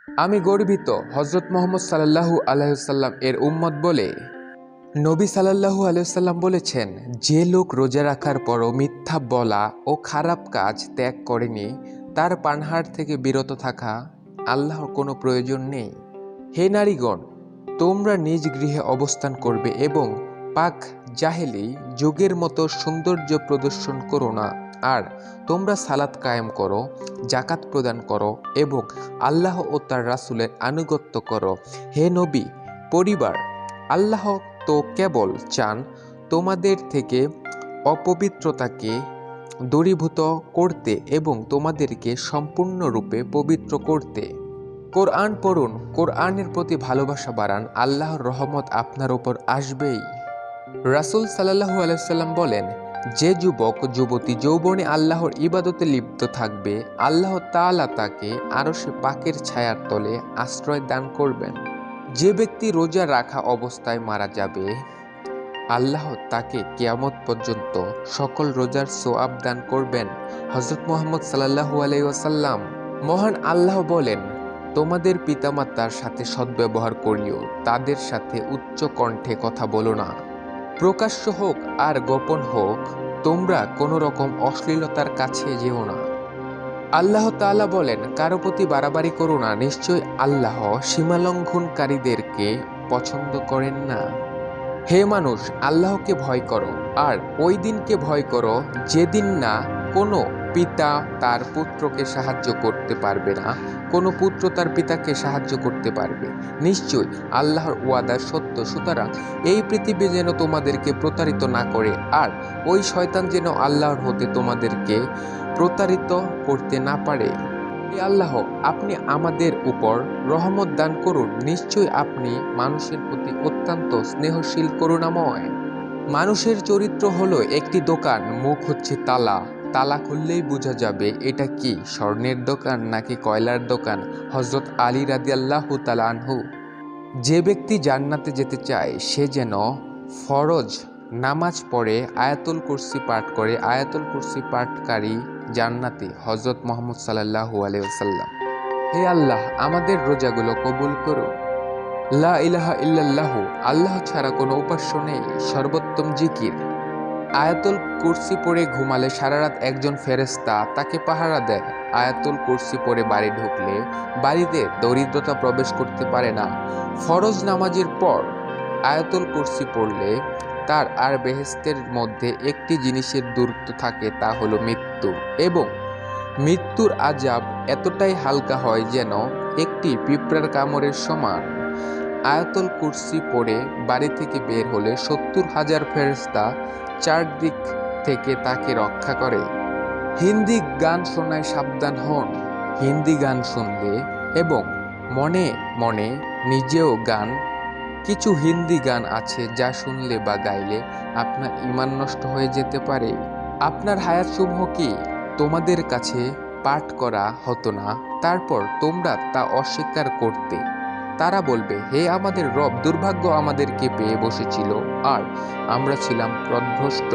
আমি গর্বিত হজরত মুহাম্মদ সাল্লাল্লাহু আলাইহি ওয়াসাল্লাম এর উম্মত বলে। নবী সাল্লাল্লাহু আলাইহি ওয়াসাল্লাম বলেছেন, যে লোক রোজা রাখার পরও মিথ্যা বলা ও খারাপ কাজ ত্যাগ করেনি, তার পানাহার থেকে বিরত থাকা আল্লাহর কোনো প্রয়োজন নেই। হে নারীগণ, তোমরা নিজ গৃহে অবস্থান করবে এবং পাক জাহেলি যুগের মতো সৌন্দর্য প্রদর্শন করো না, আর তোমরা সালাত কায়েম করো, জাকাত প্রদান করো এবং আল্লাহ ও তার রাসূলের আনুগত্য করো। হে নবী পরিবার, আল্লাহ তো কেবল চান তোমাদের থেকে অপবিত্রতাকে দূরীভূত করতে এবং তোমাদেরকে সম্পূর্ণরূপে পবিত্র করতে। কোরআন পড়ুন, কোরআনের প্রতি ভালোবাসা বাড়ান, আল্লাহর রহমত আপনার উপর আসবেই। রাসূল সাল্লাল্লাহু আলাইহি ওয়াসাল্লাম বলেন, যে যুবক যুবতী যৌবনে আল্লাহর ইবাদতে লিপ্ত থাকবে, আল্লাহ তাআলা তাকে আরশে পাকের ছায়ার তলে আশ্রয় দান করবেন। যে ব্যক্তি রোজা রাখা অবস্থায় মারা যাবে, আল্লাহ তাকে কিয়ামত পর্যন্ত সকল রোজার সওয়াব দান করবেন। হযরত মুহাম্মদ সাল্লাল্লাহু আলাইহি ওয়াসাল্লাম। মহান আল্লাহ বলেন, তোমাদের পিতামাতার সাথে সদ্ব্যবহার করিও, তাদের সাথে উচ্চ কণ্ঠে কথা বলো না। প্রকাশ্য হোক আর গোপন হোক, তোমরা কোনো রকম অশ্লীলতার কাছে যেও না। আল্লাহ তাআলা বলেন, কারো প্রতি বাড়াবাড়ি করো না, নিশ্চয় আল্লাহ সীমালঙ্ঘনকারীদেরকে পছন্দ করেন না। হে মানুষ, আল্লাহকে ভয় করো আর ওই দিনকে ভয় করো যেদিন না কোনো পিতা তার পুত্রকে সাহায্য করতে পারবে না, কোনো পুত্র তার পিতাকে সাহায্য করতে পারবে। নিশ্চয়ই আল্লাহর ওয়াদা সত্য। সুতরাং এই পৃথিবী যেন তোমাদেরকে প্রতারিত না করে, আর ওই শয়তান যেন আল্লাহর হতে তোমাদেরকে প্রতারিত করতে না পারে। হে আল্লাহ, আপনি আমাদের উপর রহমত দান করুন, নিশ্চয়ই আপনি মানুষের প্রতি অত্যন্ত স্নেহশীল করুণাময়। মানুষের চরিত্র হলো একটি দোকান, মুখ হচ্ছে তালা। তালা খুললেই বোঝা যাবে এটা কি স্বর্ণের দোকান নাকি কয়লার দোকান। হযরত আলী রাদিয়াল্লাহু তাআলা আনহু। যে ব্যক্তি জান্নাতে যেতে চায় সে যেন ফরজ নামাজ পড়ে আয়াতুল কুরসি পাঠ করে, আয়াতুল কুরসি পাঠকারী জান্নাতি। হযরত মুহাম্মদ সাল্লাল্লাহু আলাইহি ওয়াসাল্লাম। হে আল্লাহ, আমাদের রোজাগুলো কবুল করুন। লা ইলাহা ইল্লাল্লাহু, আল্লাহ ছাড়া কোনো উপাস্য নেই। সর্বোত্তম জিকির। আয়াতুল কুরসি পড়ে ঘুমালে সারারাত একজন ফেরেশতা তাকে পাহারা দেয়। আয়াতুল কুরসি পড়ে বাড়ি ঢুকলে বাড়িতে দরিদ্রতা প্রবেশ করতে পারে না। ফরজ নামাজের পর আয়াতুল কুরসি পড়লে তার আর বেহেশতের মধ্যে একটি জিনিসের দূরত্ব থাকে, তা হলো মৃত্যু, এবং মৃত্যুর আযাব এতটাই হালকা হয় যেন একটি পিঁপড়ার কামড়ের সমান। আয়াতুল কুরসি পড়ে বাড়ি থেকে বের হলে ৭০,০০০ ফেরেশতা চারদিক থেকে তাকে রক্ষা করে। হিন্দি গান শোনায় সাবধান হন। হিন্দি গান শুনলে এবং মনে মনে নিজেও গান। কিছু হিন্দি গান আছে যা শুনলে বা গাইলে আপনার ঈমান নষ্ট হয়ে যেতে পারে। আপনার হায়াত সমূহ কি তোমাদের কাছে পাঠ করা হতো না, তারপর তোমরা তা অস্বীকার করতে? তারা বলবে, হে আমাদের রব, দুর্ভাগ্য আমাদেরকে পেয়ে বসেছিল আর আমরা ছিলাম পথভ্রষ্ট।